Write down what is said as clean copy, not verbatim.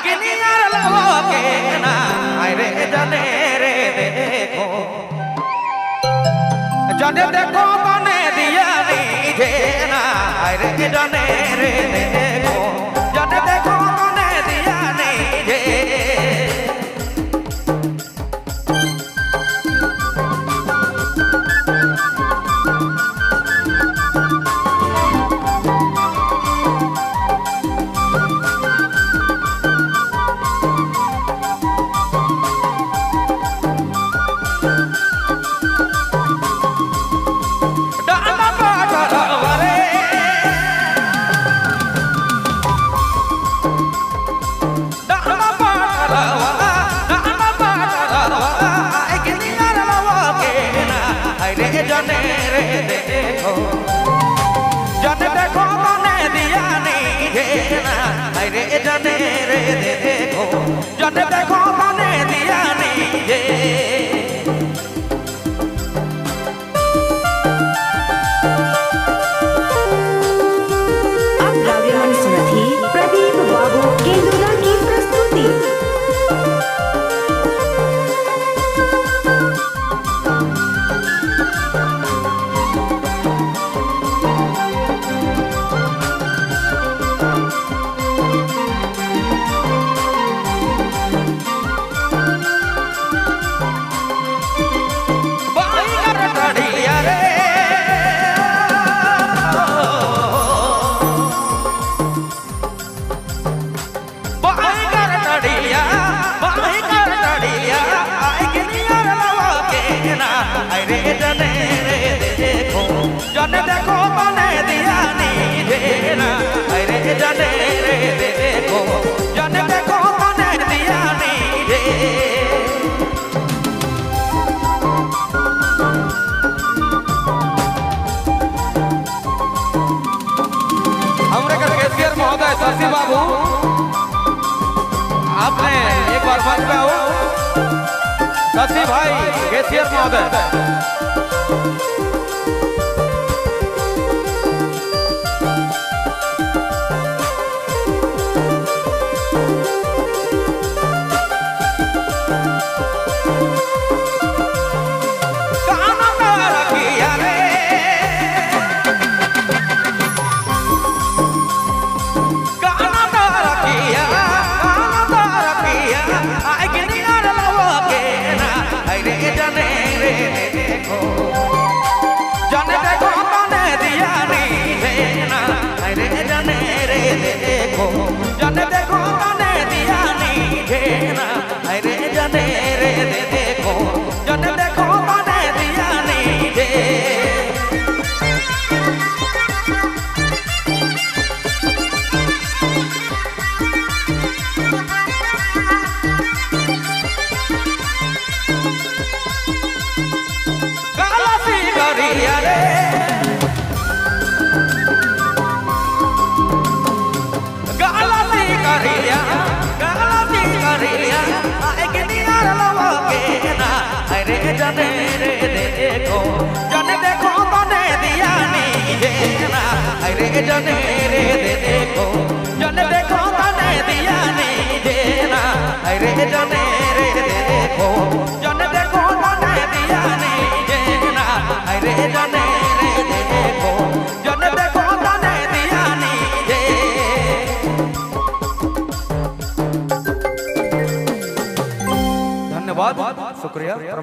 किनियार लवा के ना रे जाने रे देखो जाने देखो बने दिया नीचे ना रे जाने रे देखो जाने देखो बने दिया नीचे जाने रे देखो जाने देखो बने दिया नीचे ना रे जाने रे देखो जाने देखो बने दिया नीचे अब रावण सुनथी प्रदीप बाबू केंद्रा की प्रस्तुति। जाने देखो बने दिया नीचे ना रे जाने रे देखो जाने देखो बने दिया नीचे हमरे कर केसीआर महोदय शशि बाबू आपने एक बार मंच पे आओ शशि भाई केसीआर महोदय जाने रे देखो जाने देखो बने दिया नीचे ना रे जाने रे देखो जाने देखो बने दिया नीचे ना रे जाने रे देखो जाने देखो बने दिया नीचे जाने रे देखो जाने देखो बने दिया नीचे ना रे जाने रे देखो जाने देखो बने दिया नीचे ना रे जाने रे देखो जाने देखो बने दिया नीचे ना रे जाने रे देखो जाने देखो बने दिया नीचे धन्यवाद शुक्रिया।